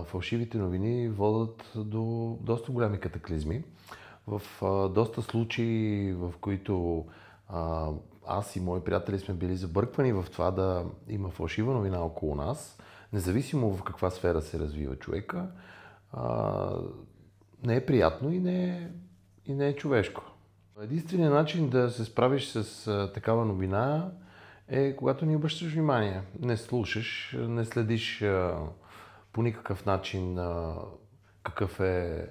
Фалшивите новини водят до доста големи катаклизми. В доста случаи, в които аз и мои приятели сме били забърквани в това да има фалшива новина около нас, независимо в каква сфера се развива човека, не е приятно и не е човешко. Единственият начин да се справиш с такава новина е когато не обръщаш внимание, не слушаш, не следиш по никакъв начин какъв е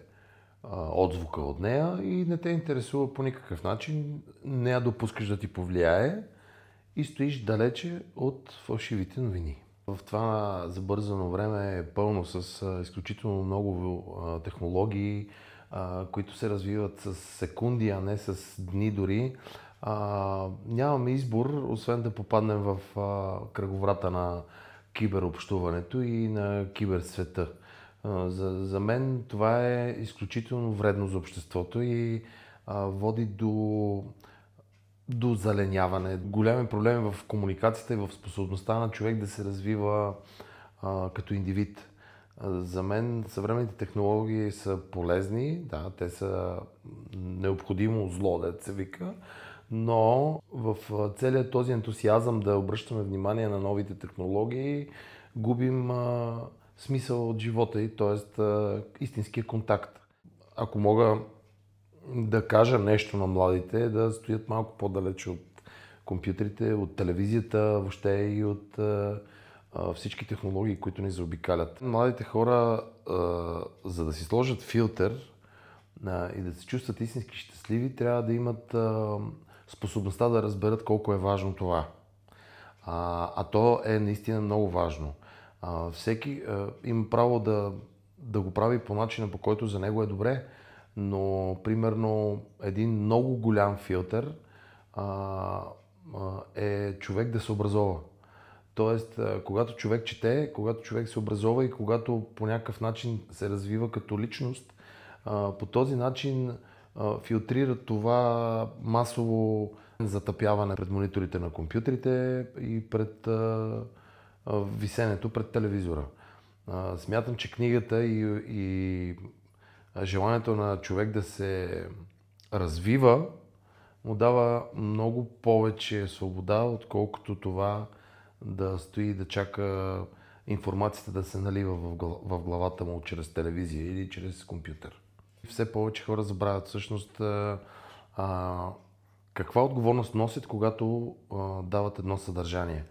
отзвука от нея и не те интересува по никакъв начин, не я допускаш да ти повлияе и стоиш далече от фалшивите новини. В това забързано време е пълно с изключително много технологии, които се развиват с секунди, а не с дни дори. Нямаме избор, освен да попаднем в кръговрата на киберобщуването и на киберсвета. За мен това е изключително вредно за обществото и води до заленяване. Големи проблеми в комуникацията и в способността на човек да се развива като индивид. За мен съвременните технологии са полезни, да, те са необходимо зло, дето се вика, но в целият този ентусиазъм да обръщаме внимание на новите технологии, губим смисъл от живота и, т.е. истинския контакт. Ако мога да кажа нещо на младите, да стоят малко по-далече от компютрите, от телевизията, въобще и от всички технологии, които ни заобикалят. Младите хора, за да си сложат филтър и да се чувстват истински щастливи, трябва да имат способността да разберат колко е важно това. А то е наистина много важно. Всеки има право да го прави по начина, по който за него е добре, но примерно един много голям филтър е човек да се образова. Тоест, когато човек чете, когато човек се образова и когато по някакъв начин се развива като личност, по този начин филтрира това масово затъпяване пред мониторите на компютрите и пред висенето пред телевизора. Смятам, че книгата и желанието на човек да се развива му дава много повече свобода, отколкото това да стои и да чака информацията да се налива в главата му чрез телевизия или чрез компютър. Все повече хора забравят всъщност каква отговорност носят, когато дават едно съдържание.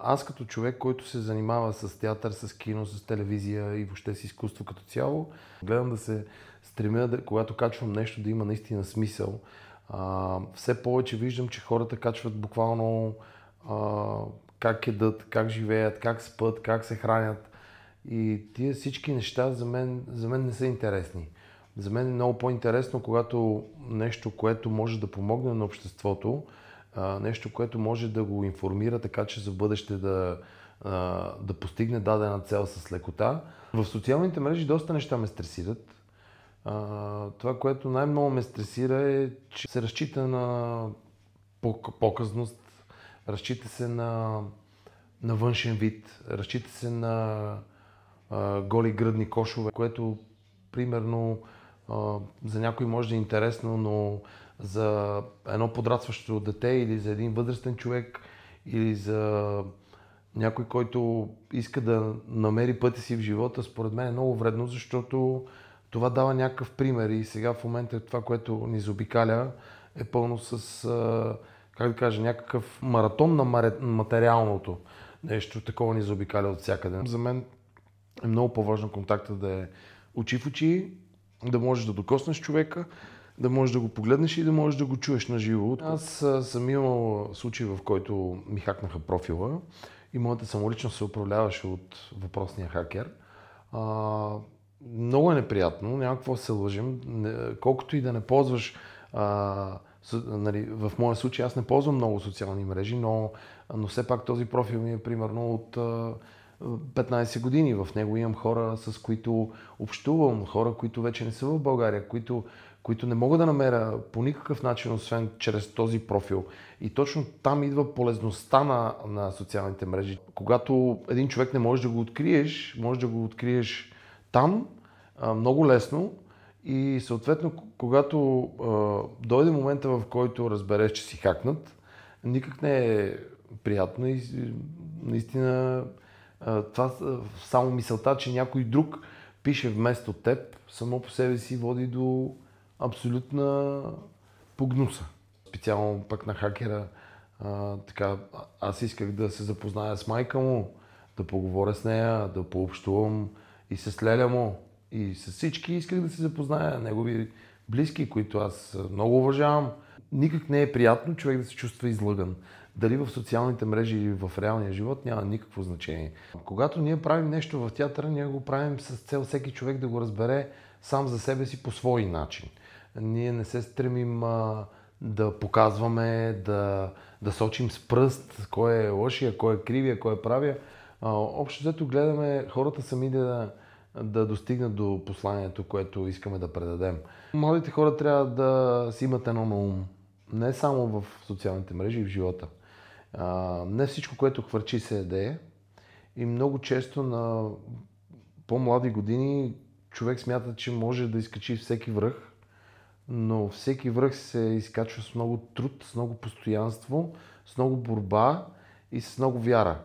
Аз като човек, който се занимава с театър, с кино, с телевизия и въобще с изкуство като цяло, гледам да се стремя, когато качвам нещо, да има наистина смисъл. Все повече виждам, че хората качват буквално как едат, как живеят, как спят, как се хранят. И тия всички неща за мен не са интересни. За мен е много по-интересно, когато нещо, което може да помогне на обществото, нещо, което може да го информира, така че за бъдеще да постигне дадена цел с лекота. В социалните мрежи доста неща ме стресират. Това, което най-много ме стресира е, че се разчита на показност, разчита се на външен вид, разчита се на голи гръдни кошове, което примерно за някой може да е интересно, но за едно подрастващо дете или за един възрастен човек или за някой, който иска да намери пътя си в живота, според мен е много вредно, защото това дава някакъв пример и сега в момента това, което ни заобикаля, е пълно с, как да кажа, някакъв маратон на материалното. Нещо такова ни заобикаля от всякъде. За мен е много по-важно контакта да е очи в очи, да можеш да докоснеш човека, да можеш да го погледнеш и да можеш да го чуеш на живо. Аз съм имал случай, в който ми хакнаха профила и моята самоличност се управляваше от въпросния хакер. Много е неприятно, няма какво се лъжим. Колкото и да не ползваш, в моя случай аз не ползвам много социални мрежи, но все пак този профил ми е примерно от 15 години. В него имам хора, с които общувам, хора, които вече не са в България, които не мога да намеря по никакъв начин, освен чрез този профил. И точно там идва полезността на социалните мрежи. Когато един човек не можеш да го откриеш там много лесно и съответно, когато дойде момента, в който разбереш, че си хакнат, никак не е приятно и наистина това само мисълта, че някой друг пише вместо теб, само по себе си води до абсолютна погнуса. Специално пък на хакера, аз исках да се запозная с майка му, да поговоря с нея, да пообщувам и с леля му, и с всички исках да се запозная, негови близки, които аз много уважавам. Никак не е приятно човек да се чувства излъган. Дали в социалните мрежи или в реалния живот няма никакво значение. Когато ние правим нещо в театъра, ние го правим с цел всеки човек да го разбере сам за себе си по свой начин. Ние не се стремим да показваме, да сочим с пръст кой е лошия, кой е кривия, кой е правия. Общо взето гледаме хората сами да достигнат до посланието, което искаме да предадем. Младите хора трябва да си имат едно на ум. Не само в социалните мрежи и в живота. Не всичко, което хвърчи, се ядее. И много често на по-млади години човек смята, че може да изкачи всеки връх, но всеки връх се изкачва с много труд, с много постоянство, с много борба и с много вяра.